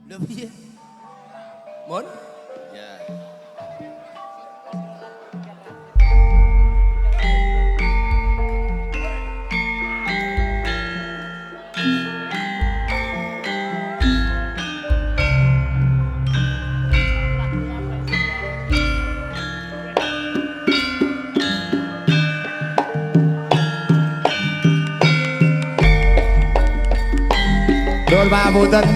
Lho piye? Mon? Ya. Nuwun pangapunten.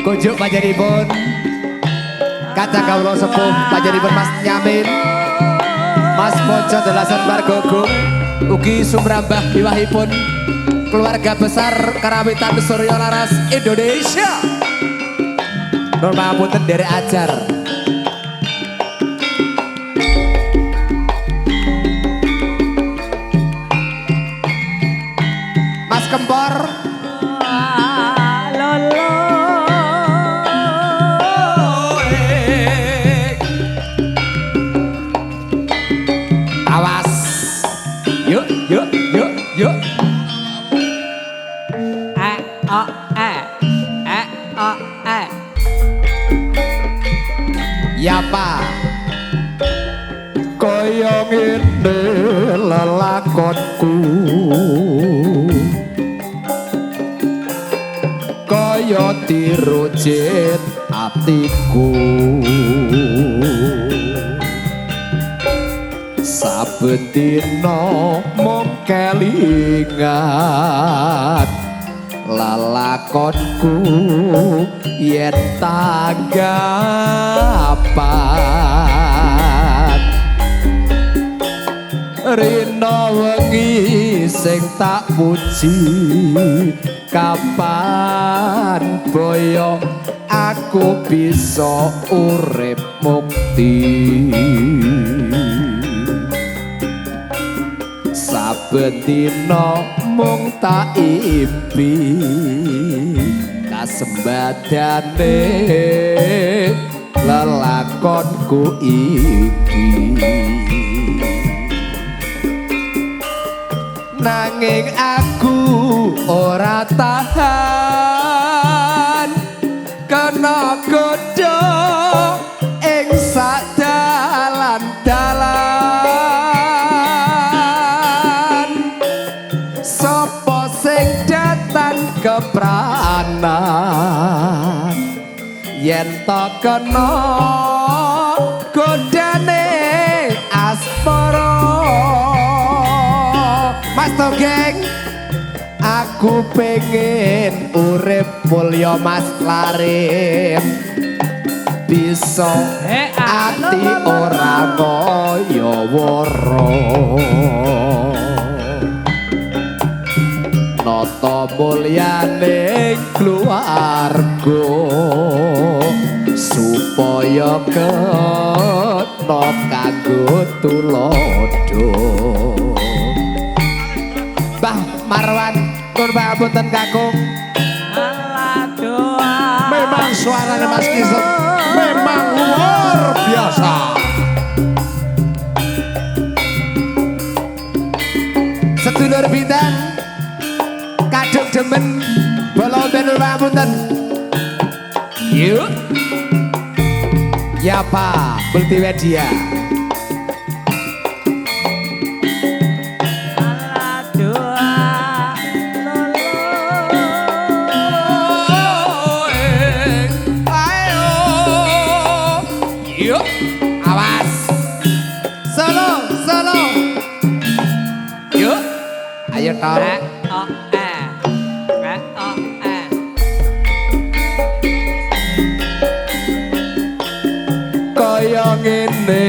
Kunjuk panjenenganipun kacang kawula sepuh panjenenganipun Mas Nyamin, Mas Mojo Delasan Margogung, ugi sumrambah biwahipun keluarga besar Karawitan Surya Laras Indonesia. Nuwun pangapunten derek ajar. Mas Kempor yuk. Ya Pak, kaya ngene lelakonku, kaya dirujit atiku. Saben dina mung kelingan lelakonku yen tanggapan. Rina wengi sing tak puji, kapan boyo aku bisa urip mukti. Saben dina mung tak impi kasembadane lelakonku iki. Nanging aku ora tahan kena godha ing sak dalan-dalan. Sopo sing datang kepranan yen to kena godane asmara. Mas Togeng, aku pengen urip mulya Mas Larim, bisa ati ora kaya wara. Nata mulyane keluarga supaya kena kanggo tulodo. Mbah Marwan, tur pangapunten kakung. Memang suaranya Mas Kiset memang luar biasa. Sedulur bintang kadung demen bola benul pangapunten. Yuk. Ya Pak, Multimedia. Yuk, awas. Solo. Yuk, ayo tarik. Kaya ngene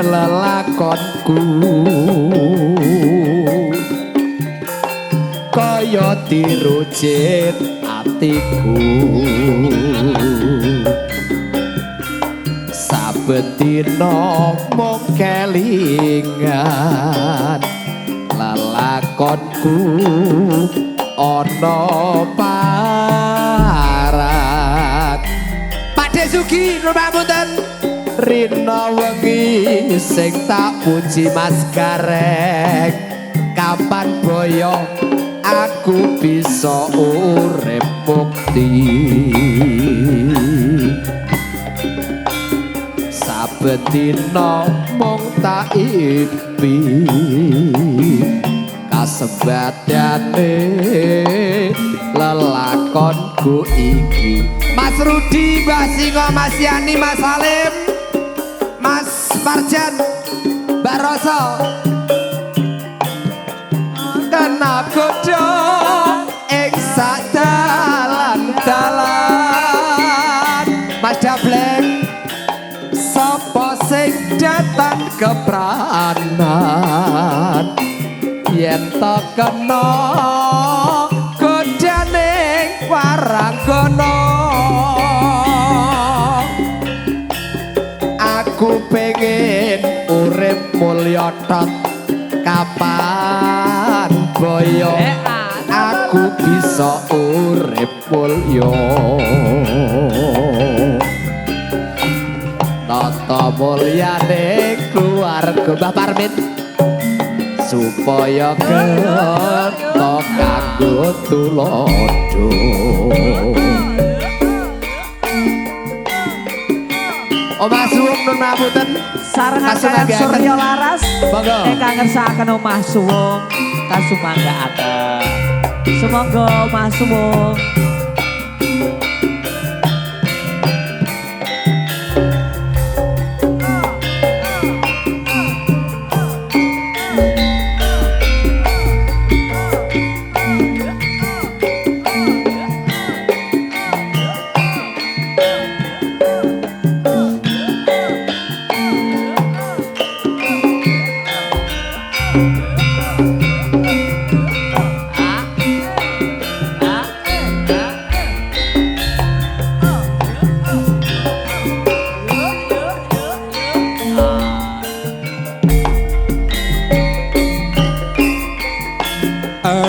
lelakonku, kaya dirujit atiku. Saben dina mung kelingan lelakonku ana parat. Pakde Sugi nuwun pangapunten. Rina wengi sing tak puji Mas Gareng, kapan boyo aku bisa urip mukti. saben dina mung tak impi kasebadane lelakonku iki. Mas Rudi, Mbah Singo, Mas Yani, Mas Salim, Mas Farjan, Mbak Roso kena godho ing sak dalan-dalan. Mas Dablek, sapa sing datang kepranan yen to kena godhaning waranggana. Aku pengen urip mulya tot kapan boyo aku bisa urip mulya. Tata mulyane keluarga Mbah Parmin supaya kena kanggo tulodo. Omah suwung nun ngapunten sarengan kalian Surya Laras ingkang ngersakaken omah suwung kasumanggaaken. Sumangga omah suwung.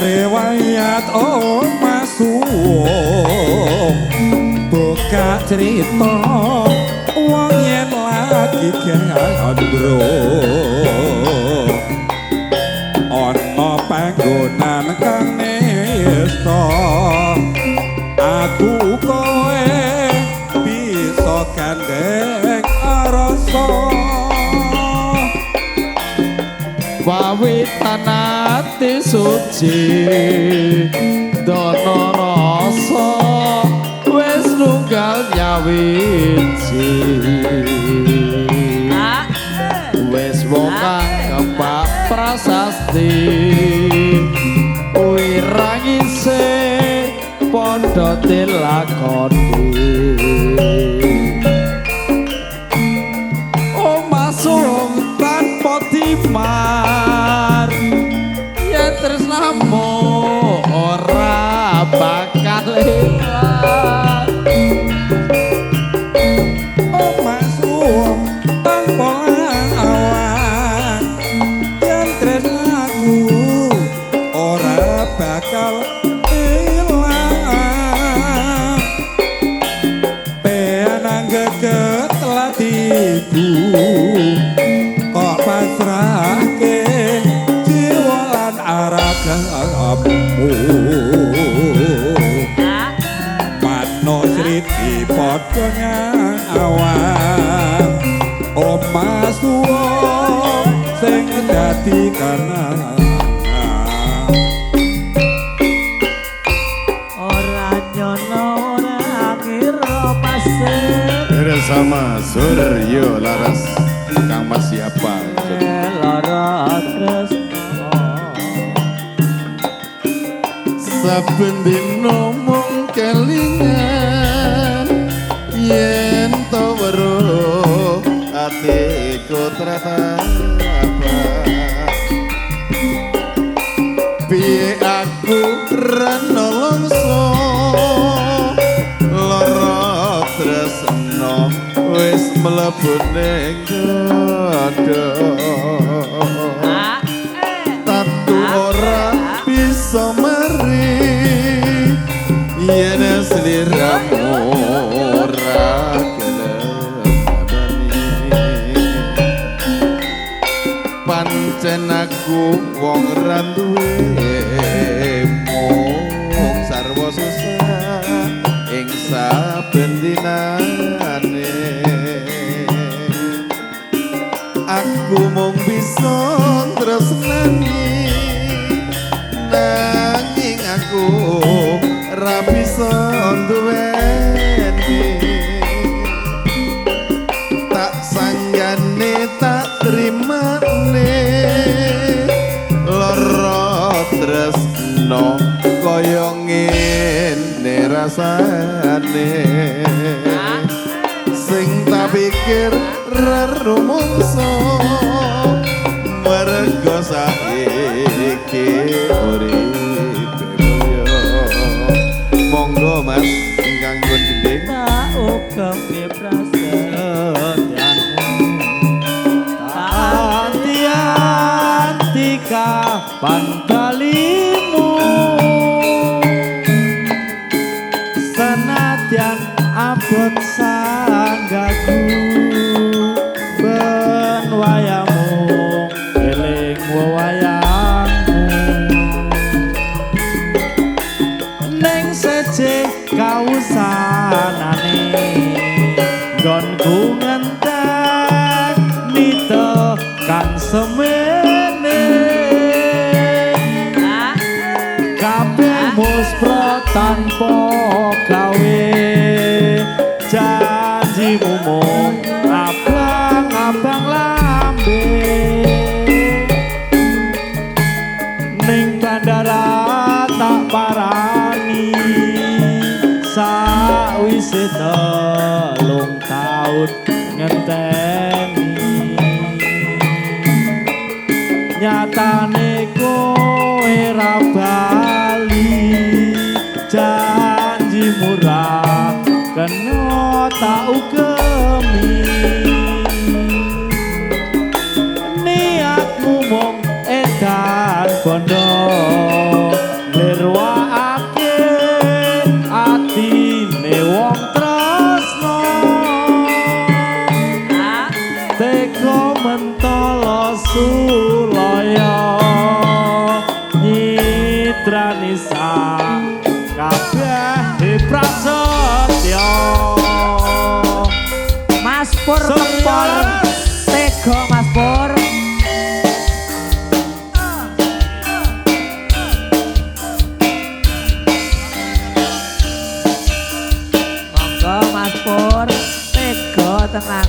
Riwayat omah suwung buka cerita wong yen lagi gandro ana panggonan kang nesta aku kowe bisa gandeng rasa wawitan ati suci dono rasa wis nunggal nyawiji wis wong kang kepak prasasti wirangise padha dilakoni. Omah suwung tanpa timar yen tresnamu ora bakal ilang. Omah suwung tanpa awan yen tresnaku ora bakal ilang. Penang geget latiku kok pasrahke jiwa lan aragamu. Mano sriti padha awan omah suwung sing dadi kenangan. Ora nyono ora ngira pasir Bersama Surya Laras Kang Mas siapa? lara tresno. Saben dina mung kelingan yen to weruh atiku tratapa. Piye aku renolongso lara tresno wis mlebu ning dada. Tatu ora bisa mari yen sliramu ora gelem abani. Pancen aku wong ra duwe mung sarwa susah ing saben dinane. bisa duweni tak sanggane tak trimane lara tresno kaya ngene rasane sing tak pikir rerumungso mergo saiki uripe mulya monggo mas ingkang nyuwun gending tak ugem prasetyamu anti-anti kapan kalimu senadyan abot sanggaku ben wayamu eling wayangmu ning sejeh kausanane nggonku ngentek nito kang semene kabeh muspro tanpa gawe janjimu mung abang-abang lambe ning bandara tak parani sakwise telung taun ngenteni nyatane kowe ra bali janji murah kena tak ugemi niatmu mung edan bondo nirwakake atine wong tresno teko mentolo sulaya nyitrani sak kabeh prasetya Mas Pur Kempol tega Mas Pur monggo Mas Pur tega tenan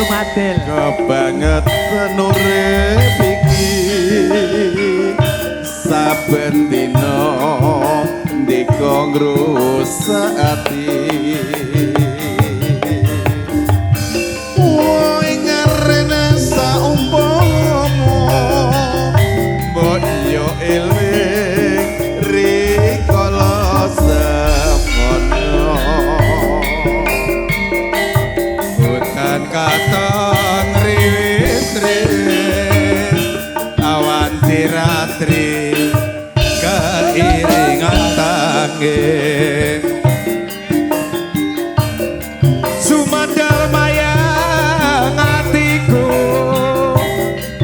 Matil kebanget urip iki saben dina ndeka ngrusak ati woe ngarene saumpama mbok yo eling rikala semono katong riwis-riwis awan tiratri keiringan tanggih sumandal mayang atiku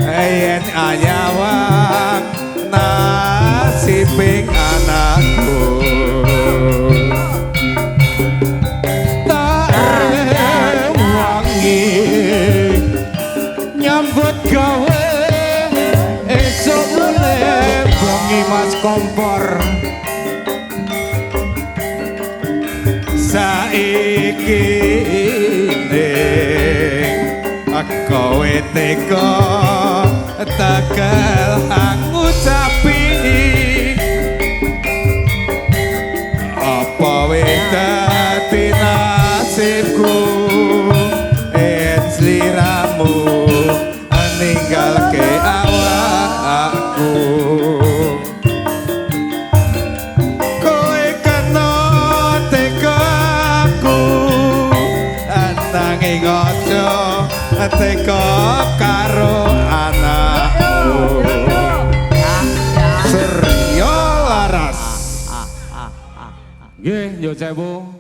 yen anyawang nasibing anakku nyambut gawe esok mulai bengi mas kompor saiki ning kowe teka tekel aku capi apa wis dadi nasibku sliramu ninggal ke awakku kowe kena tekaku nanging aja teka karo anakku Surya Laras nggih yo cewu